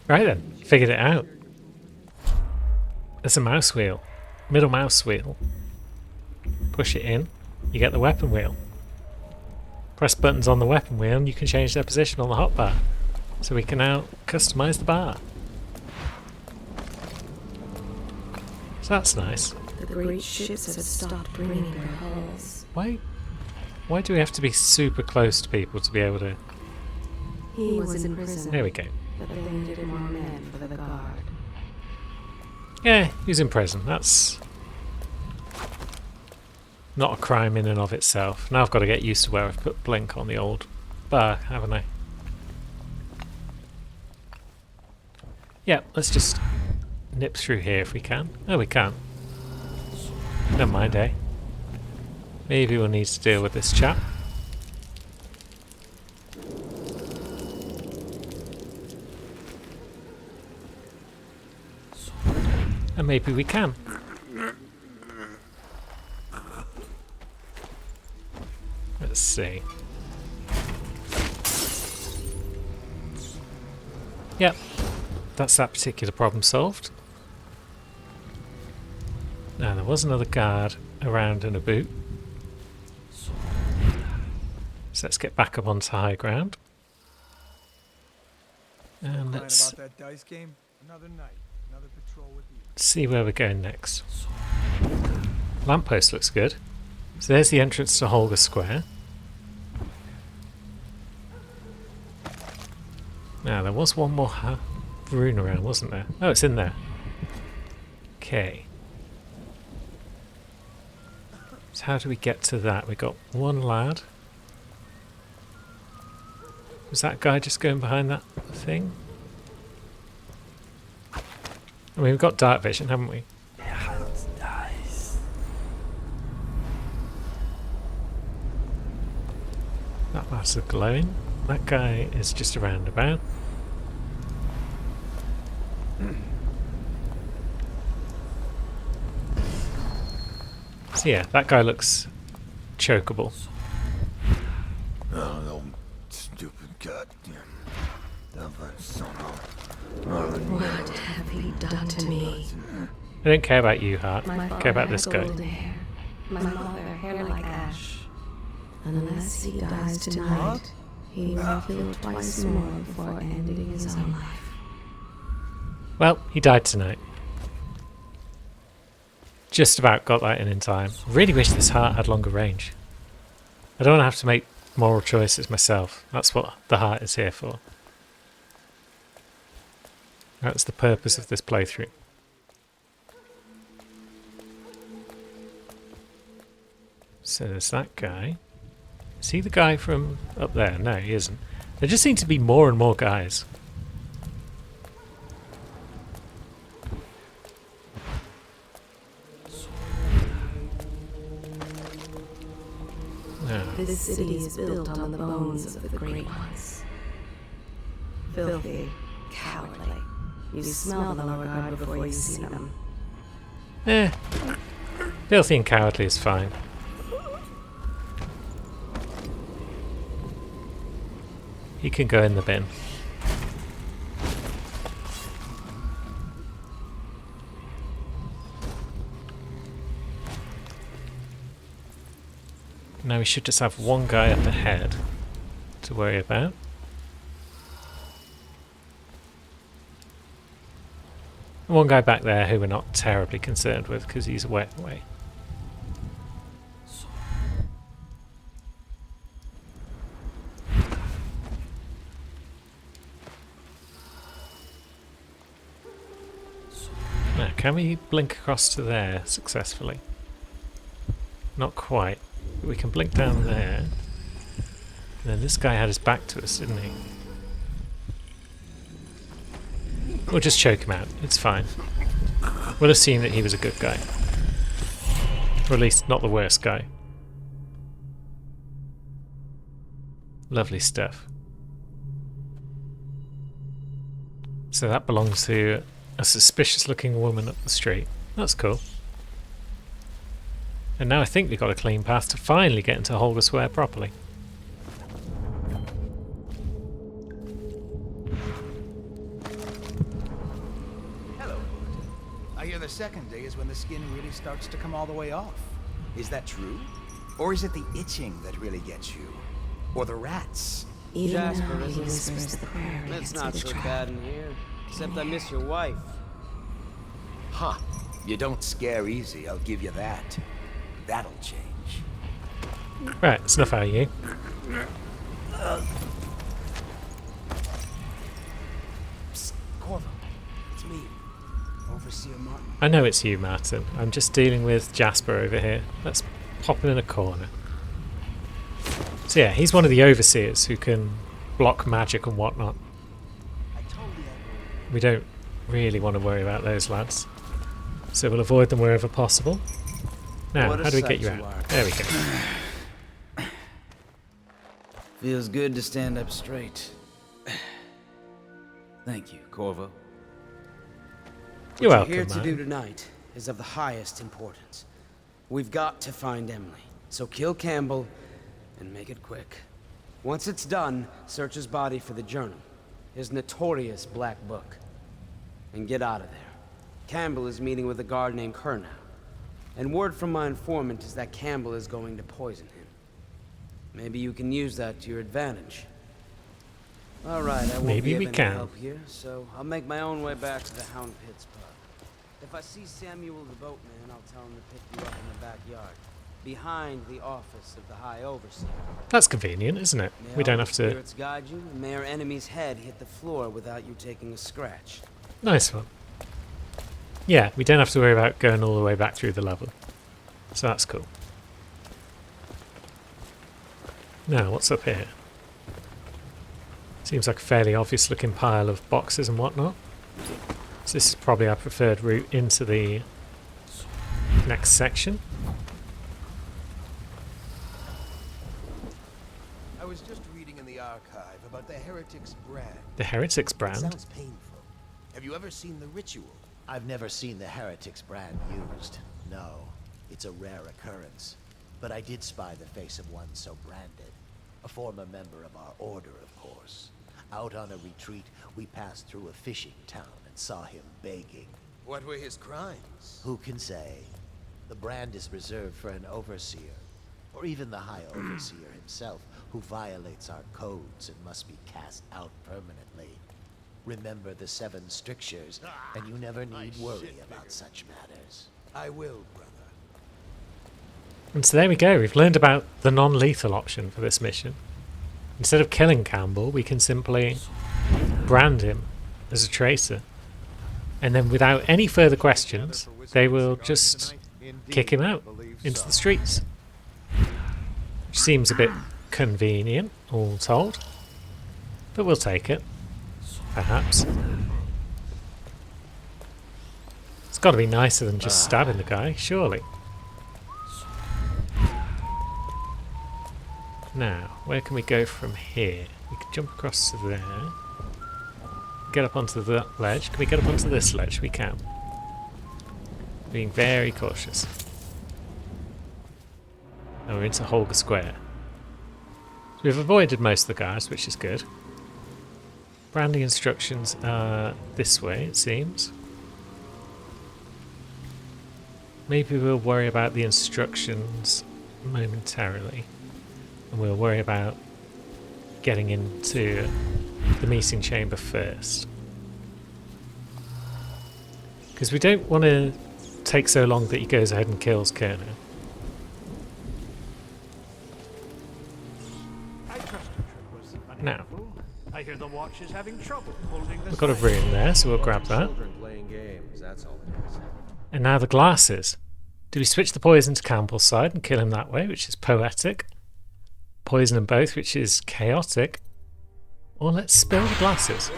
Right then, figured it out. There's a mouse wheel. Middle mouse wheel. Push it in, you get the weapon wheel. Press buttons on the weapon wheel and you can change their position on the hotbar. So we can now customise the bar. So that's nice. The great ships have stopped bringing their hulls. Why do we have to be super close to people to be able to... He was in prison. There we go. But they needed more men for the guard. Yeah, he's in prison. That's not a crime in and of itself. Now I've got to get used to where I've put blink on the old bar, haven't I? Yeah, let's just nip through here if we can. Oh, we can. Never mind, eh? Maybe we'll need to deal with this chap. And maybe we can. Let's see. Yep, that's that particular problem solved. Now there was another guard around in a boot. So let's get back up onto high ground. And let's about that dice game? Another night, another patrol with you. see where we're going next. Lamppost looks good. So there's the entrance to Holger Square. Now there was one more rune around, wasn't there? Oh, it's in there. Okay. So how do we get to that? We got one lad. Was that guy just going behind that thing? I mean, we've got dark vision, haven't we? That lad's glowing. That guy is just a roundabout. So yeah, that guy looks chokeable. Oh, stupid goddamn. What have you done to me? I don't care about you, Hart. My I father care about had this guy. gold hair. My mother, hair like ash. Unless he dies tonight, he will kill twice more before ending his own life. Well, he died tonight. Just about got that in time. Really wish this heart had longer range. I don't want to have to make moral choices myself. That's what the heart is here for. That's the purpose of this playthrough. So there's that guy. Is he the guy from up there? No, he isn't. There just seem to be more and more guys. No. This city is built on the bones of the great ones. Filthy, cowardly. You smell the lower guard before you see them. Filthy and cowardly is fine. He can go in the bin. Now we should just have one guy up ahead to worry about. And one guy back there who we're not terribly concerned with because he's away. Now, can we blink across to there successfully? Not quite. But we can blink down there. And then this guy had his back to us, didn't he? We'll just choke him out. It's fine. We'll assume that he was a good guy. Or at least not the worst guy. Lovely stuff. So that belongs to a suspicious looking woman up the street. That's cool. And now I think we've got a clean path to finally get into Holger Square properly. I hear the second day is when the skin really starts to come all the way off. Is that true? Or is it the itching that really gets you? Or the rats? Even Jasper, now he isn't it? whispers the prayer It's against not the so trap. bad in here. Except I miss your wife. Huh. You don't scare easy, I'll give you that. That'll change. Right, it's enough out of you. Psst, Corvo. It's me. Overseer Martin. I know it's you, Martin. I'm just dealing with Jasper over here. Let's pop him in a corner. So yeah, he's one of the overseers who can block magic and whatnot. I told you I would. We don't really want to worry about those lads. So we'll avoid them wherever possible. Now, What a how do we get sight you you out? are. There we go. Feels good to stand up straight. Thank you, Corvo. You're What welcome, you're here to do Martin. tonight is of the highest importance. We've got to find Emily. So kill Campbell and make it quick. Once it's done, search his body for the journal, his notorious black book, and get out of there. Campbell is meeting with a guard named Kernow, and word from my informant is that Campbell is going to poison him. Maybe you can use that to your advantage. All right, I won't Maybe be we of any can. help here, so I'll make my own way back to the Hound Pits pub. If I see Samuel the boatman, I'll tell him to pick you up in the backyard, behind the office of the High Overseer. That's convenient, isn't it? May We don't all have the to... spirits guide you, and may our enemy's head hit the floor without you taking a scratch. Nice one. Yeah, we don't have to worry about going all the way back through the level. So that's cool. Now, what's up here? Seems like a fairly obvious looking pile of boxes and whatnot. So this is probably our preferred route into the next section. I was just reading in the archive about the Heretics brand. The Heretics It brand. sounds painful. Have you ever seen the ritual? I've never seen the Heretics brand used. No, it's a rare occurrence. But I did spy the face of one so branded. A former member of our order, of course. Out on a retreat, we passed through a fishing town and saw him begging. What were his crimes? Who can say? The brand is reserved for an overseer, or even the High Overseer himself, who violates our codes and must be cast out permanently. Remember the 7 strictures, and you never need worry about such matters. I will, brother. And so there we go, we've learned about the non-lethal option for this mission. Instead of killing Campbell, we can simply brand him as a traitor. And then without any further questions, they will just kick him out into the streets. Which seems a bit convenient, all told. But we'll take it. Perhaps. It's got to be nicer than just stabbing the guy, surely. Now, where can we go from here? We can jump across to there. Get up onto the ledge. Can we get up onto this ledge? We can. Being very cautious. Now we're into Holger Square. So we've avoided most of the guards, which is good. Branding instructions are this way, it seems. Maybe we'll worry about the instructions momentarily. And we'll worry about getting into the meeting chamber first. Because we don't want to take so long that he goes ahead and kills Kernow. I trust your trip was Now. uneventful. I hear the watch is having trouble holding the We've got a sign. room there, so we'll grab that. Children playing games, that's all it is. And now the glasses. Do we switch the poison to Campbell's side and kill him that way, which is poetic? Poison them both, which is chaotic? Or let's spill the glasses.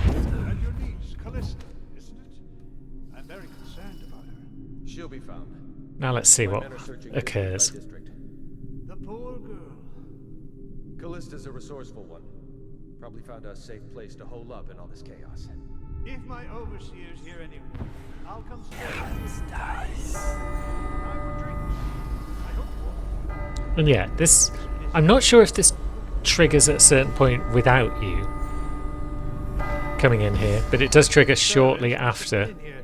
And your niece, Callista, isn't it? I'm very concerned about her. She'll be found. Now let's see My what men are searching occurs. district by district. The poor girl. Callista's a resourceful one. Probably found a safe place to hole up in all this chaos. If my overseers hear anyone, I'll come straight. Time for drinks. I hope you will. And yeah, this... I'm not sure if this triggers at a certain point without you coming in here, but it does trigger shortly after In here,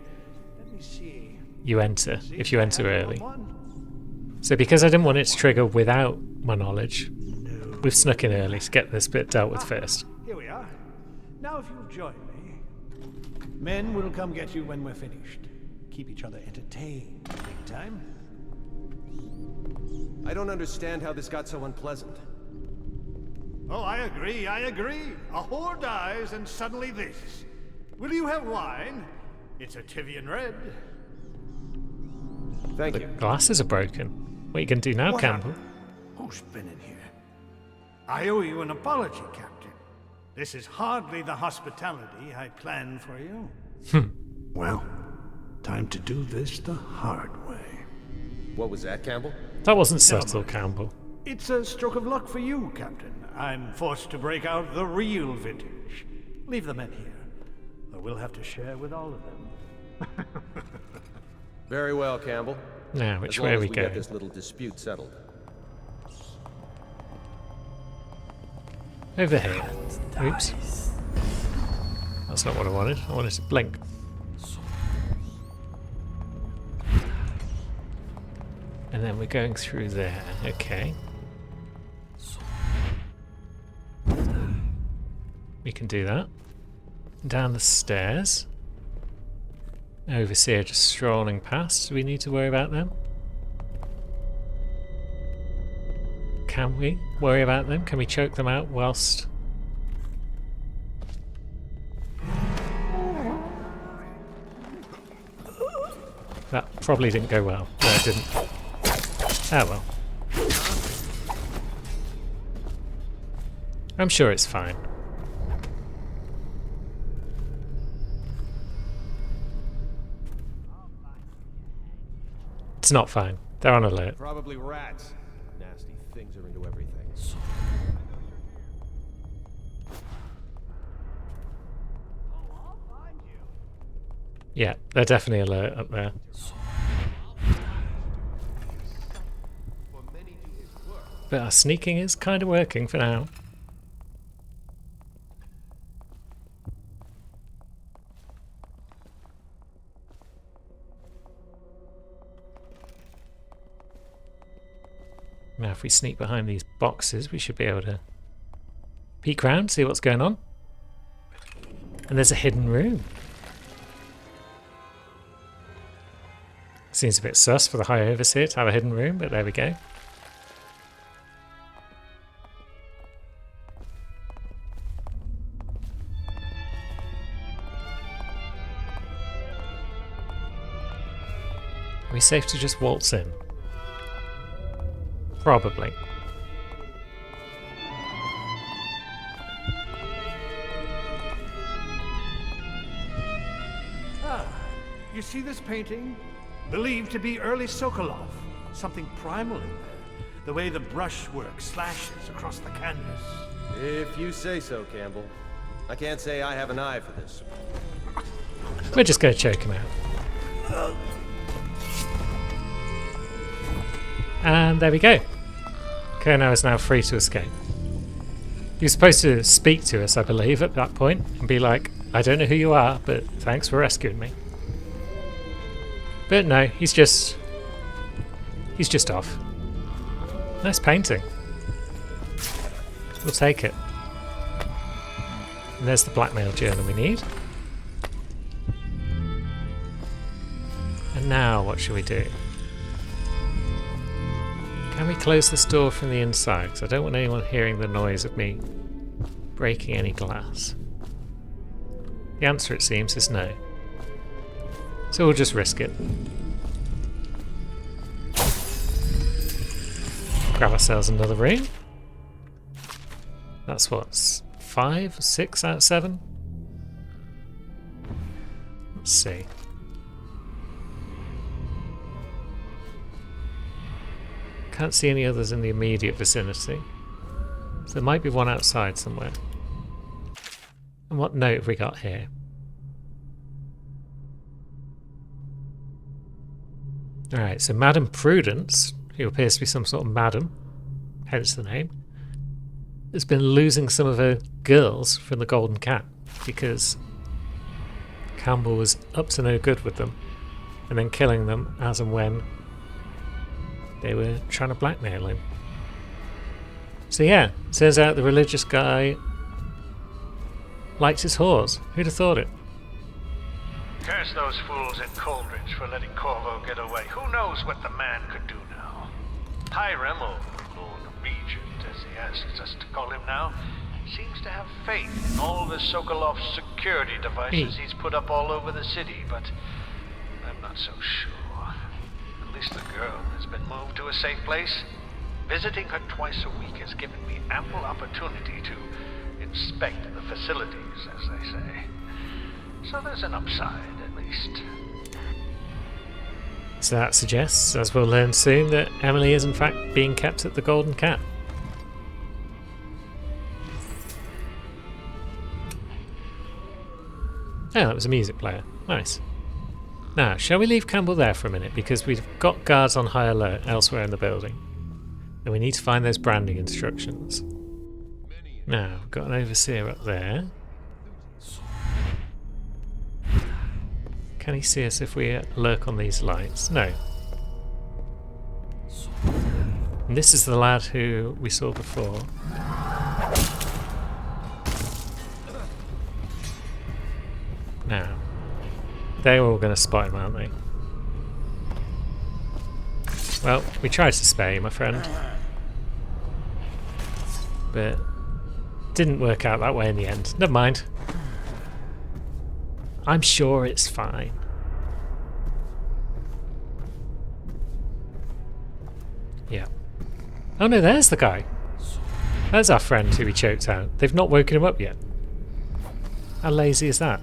you enter, if you enter early. One? So because I didn't want it to trigger without my knowledge, we've snuck in early to get this bit dealt with first. Here we are. Now if you'll join me. Men will come get you when we're finished. Keep each other entertained, big time. I don't understand how this got so unpleasant. Oh, I agree, I agree. A whore dies and suddenly this. Will you have wine? It's a Tivian red. Thank The you. glasses are broken. What are you going to do now, What Campbell? Who's been in here? I owe you an apology, Captain. This is hardly the hospitality I planned for you. Well, time to do this the hard way. What was that, Campbell? That wasn't subtle, Campbell. It's a stroke of luck for you, Captain. I'm forced to break out the real vintage. Leave the men here, or we'll have to share with all of them. Very well, Campbell. Now, which As long way are as we we going? get this little dispute settled. Over here. Oops. That's not what I wanted. I wanted to blink. And then we're going through there. Okay. We can do that. Down the stairs. Overseer just strolling past. Do we need to worry about them? Can we worry about them? Can we choke them out whilst... That probably didn't go well. No, it didn't. Oh well. I'm sure it's fine. It's not fine. They're on alert. Probably rats. Nasty things are into everything. Yeah, they're definitely alert up there. But our sneaking is kind of working for now. Now if we sneak behind these boxes, we should be able to peek around, see what's going on. And there's a hidden room. Seems a bit sus for the High Overseer to have a hidden room, but there we go. Are we safe to just waltz in? Probably. You see this painting? Believed to be early Sokolov. Something primal in there. The way the brushwork slashes across the canvas. If you say so, Campbell. I can't say I have an eye for this. We're just going to choke him out. And there we go. Kernow is now free to escape. He was supposed to speak to us, I believe, at that point, and be like, I don't know who you are, but thanks for rescuing me. But no, he's just off. Nice painting. We'll take it. And there's the blackmail journal we need. And now what should we do? Can we close this door from the inside? Because I don't want anyone hearing the noise of me breaking any glass. The answer, it seems, is no. So we'll just risk it. Grab ourselves another room. That's what, 5, 6 out of 7? Let's see. Can't see any others in the immediate vicinity. So there might be one outside somewhere. And what note have we got here? Alright, so Madame Prudence, who appears to be some sort of madam, hence the name, has been losing some of her girls from the Golden Cat because Campbell was up to no good with them. and then killing them as and when they were trying to blackmail him. So yeah, turns out the religious guy likes his whores. Who'd have thought it? Curse those fools in Coldridge for letting Corvo get away. Who knows what the man could do now? Hiram, or Lord Regent, as he asks us to call him now, seems to have faith in all the Sokolov security devices he's put up all over the city, but I'm not so sure. At least the girl has been moved to a safe place. Visiting her twice a week has given me ample opportunity to inspect the facilities, as they say. So there's an upside, at least. So that suggests, as we'll learn soon, that Emily is in fact being kept at the Golden Cat. Oh, that was a music player. Nice. Now, shall we leave Campbell there for a minute, because we've got guards on high alert elsewhere in the building. And we need to find those branding instructions. Now, we've got an overseer up there. Can he see us if we lurk on these lights? No. And this is the lad who we saw before. Now, they're all going to spot him, aren't they? Well, we tried to spare you, my friend. But didn't work out that way in the end. Never mind. I'm sure it's fine. Yeah. Oh no, there's the guy. There's our friend who we choked out. They've not woken him up yet. How lazy is that?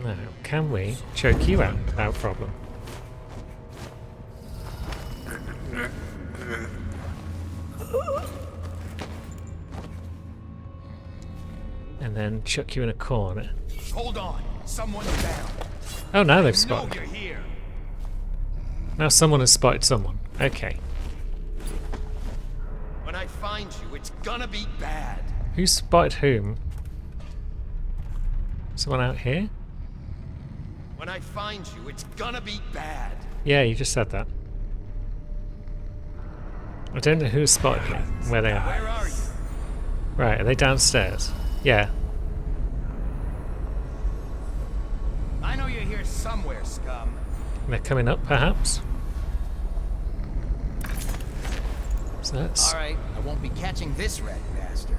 Now, can we choke you out without problem? And then chuck you in a corner. Hold on, someone's down. Oh, now they've No, spotted. you're here. Now someone has spotted someone. Okay. When I find you, it's gonna be bad. Who spotted whom? Someone out here? When I find you, it's gonna be bad. Yeah, you just said that. I don't know who spotted me, where they are. Where are you? Right, are they downstairs? Yeah. I know you're here somewhere, scum. They're coming up, perhaps? So let's All right, I won't be catching this red bastard.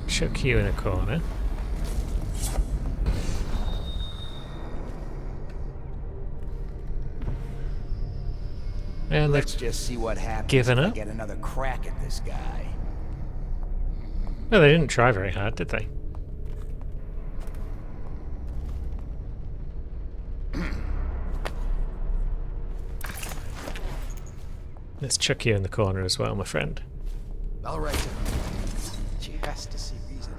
chuck you in a corner. And Let's they've... just see what happens given if I up? get another crack at this guy. Well, they didn't try very hard, did they? Let's chuck you in the corner as well, my friend. All right. She has to see reason.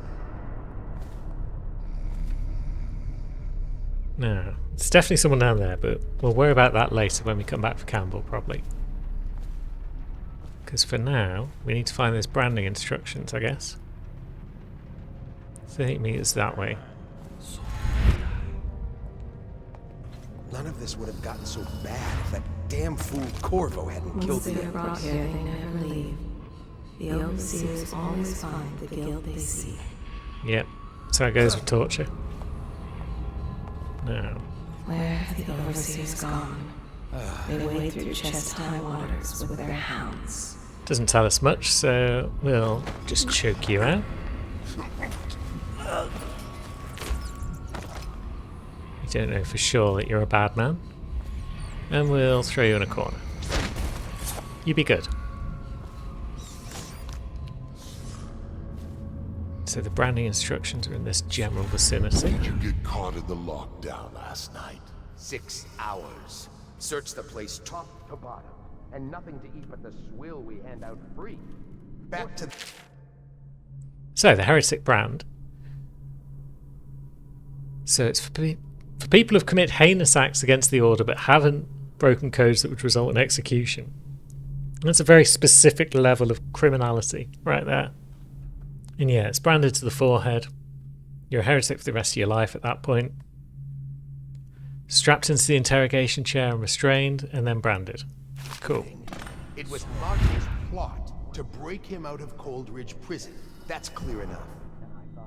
No, it's definitely someone down there, but we'll worry about that later when we come back for Campbell, probably. Because for now, we need to find those branding instructions, I guess. 30 meters that way. None of this would have gotten so bad if that damn fool Corvo hadn't killed Once the they are brought here, they never leave. The overseers always find the guilt they seek. Yep, so it goes with torture. Now, Where have the overseers gone? They wade through chest-high waters with their hounds. doesn't tell us much, so we'll just choke you out. You don't know for sure that you're a bad man. And we'll throw you in a corner. You be good. So the branding instructions are in this general vicinity. Did you get caught in the lockdown last night? 6 hours. Search the place top to bottom, and nothing to eat but the swill we hand out free. Back to... So the heretic brand. So it's for people who've committed heinous acts against the order but haven't broken codes that would result in execution. That's a very specific level of criminality right there. And yeah, it's branded to the forehead. You're a heretic for the rest of your life at that point. Strapped into the interrogation chair and restrained, and then branded. Cool. It was Martin's plot to break him out of Coldridge Prison. That's clear enough.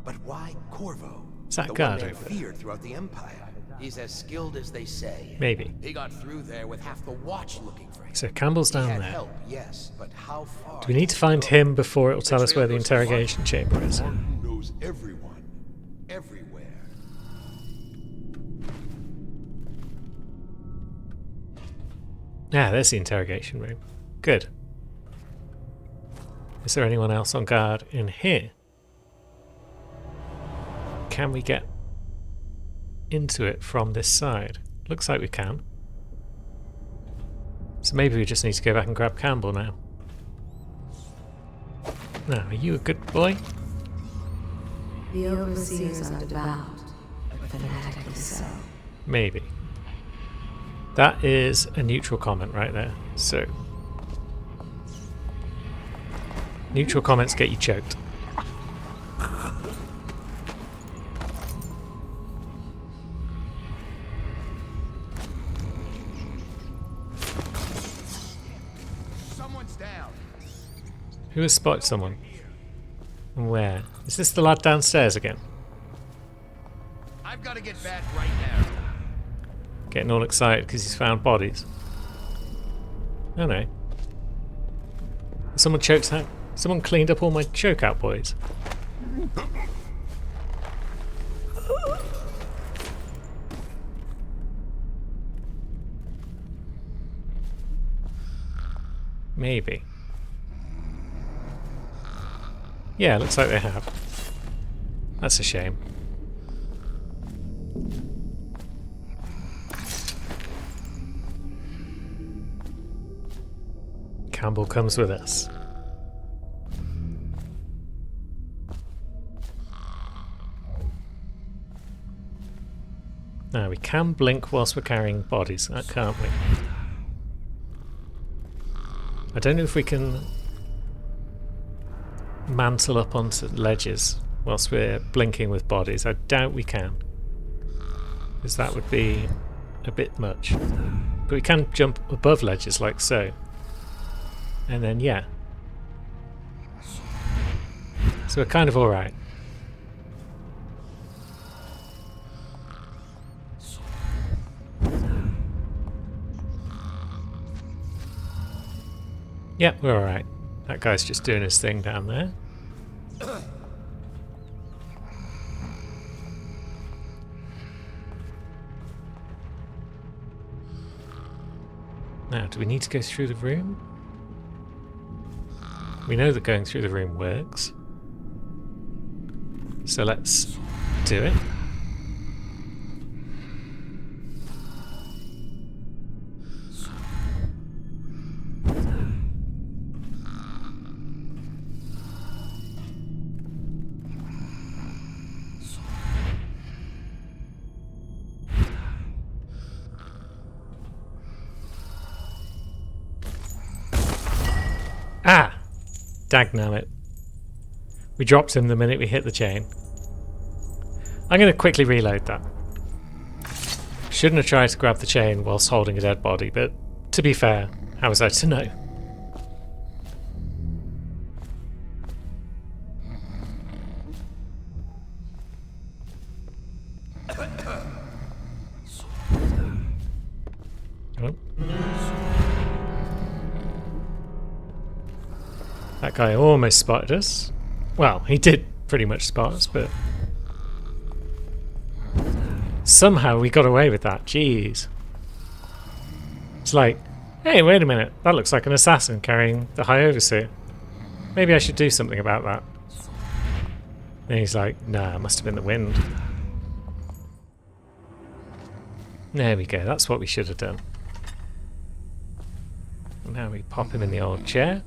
But why Corvo? Is that the guard one man over there? feared throughout the Empire. He's as skilled as they say. Maybe. He got through there with half the watch looking for him. So Campbell's He down had there. help, yes, but how far? Do we need to find him before it'll tell us where the interrogation chamber is? Martin knows everyone. Everywhere. Ah, there's the interrogation room. Good. Is there anyone else on guard in here? Can we get into it from this side? Looks like we can. So maybe we just need to go back and grab Campbell now. Now, are you a good boy? The overseers are devout, but fanatically so. Maybe. That is a neutral comment right there. So, neutral comments get you choked. Someone's down. Who has spotted someone? And where? Is this the lad downstairs again? I've got to get back right now. Getting all excited because he's found bodies. Oh no. Someone choked out. Someone cleaned up all my choke out boys. Maybe. Yeah, looks like they have. That's a shame. Campbell comes with us. Now we can blink whilst we're carrying bodies, can't we? I don't know if we can mantle up onto ledges whilst we're blinking with bodies. I doubt we can, because that would be a bit much. But we can jump above ledges like so. And then, yeah. So we're kind of alright. Yeah, we're alright. That guy's just doing his thing down there. Now, do we need to go through the room? We know that going through the room works. So let's do it. Ah! Dagnammit. We dropped him the minute we hit the chain. I'm going to quickly reload that. Shouldn't have tried to grab the chain whilst holding a dead body, but to be fair, how was I to know? Oh. That guy almost spotted us. Well, he did pretty much spot us, but somehow we got away with that. Jeez. It's like, hey, wait a minute. That looks like an assassin carrying the High Overseer. Maybe I should do something about that. And he's like, nah, it must have been the wind. There we go. That's what we should have done. Now we pop him in the old chair.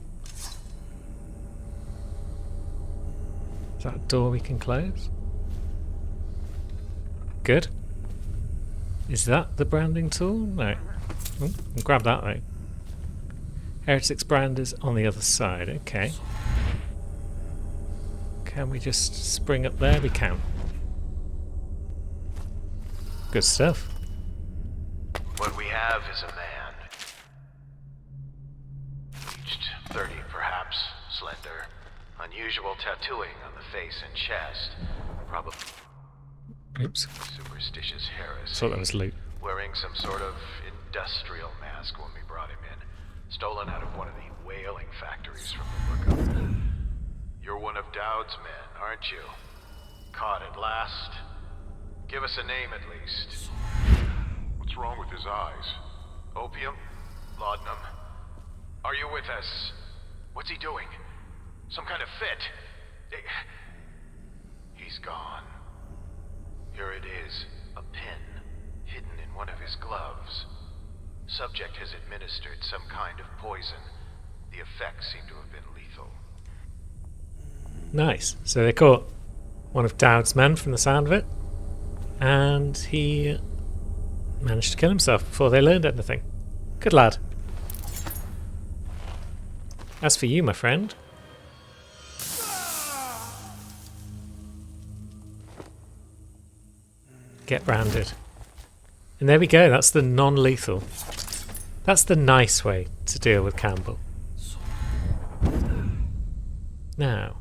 Is that a door we can close? Good. Is that the branding tool? No. Oh, we'll grab that though. Heretic's brand is on the other side. Okay. Can we just spring up there? We can. Good stuff. What we have is a man. Aged 30, perhaps. Slender. Unusual tattooing on the face and chest. Probably Oops. superstitious heresy. Thought that was loot. Wearing some sort of industrial mask when we brought him in. Stolen out of one of the whaling factories from the look of it. You're one of Dowd's men, aren't you? Caught at last. Give us a name at least. What's wrong with his eyes? Opium? Laudanum? Are you with us? What's he doing? Some kind of fit? He's gone. Here it is, a pin, hidden in one of his gloves. Subject has administered some kind of poison. The effects seem to have been lethal. Nice. So they caught one of Dowd's men from the sound of it, and he managed to kill himself before they learned anything. Good lad. As for you, my friend, get branded. And there we go, that's the non-lethal. That's the nice way to deal with Campbell. Now,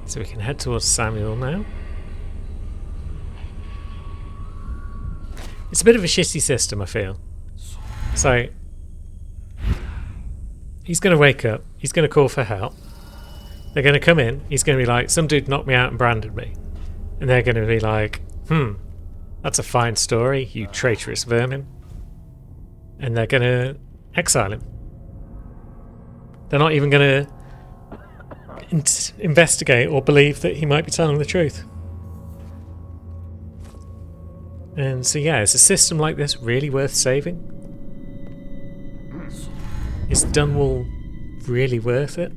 so we can head towards Samuel now. It's a bit of a shitty system, I feel. So, he's going to wake up, he's going to call for help. They're going to come in, he's going to be like, some dude knocked me out and branded me. And they're going to be like, that's a fine story, you traitorous vermin. And they're going to exile him. They're not even going to investigate or believe that he might be telling the truth. And so yeah, is a system like this really worth saving? Is Dunwall really worth it?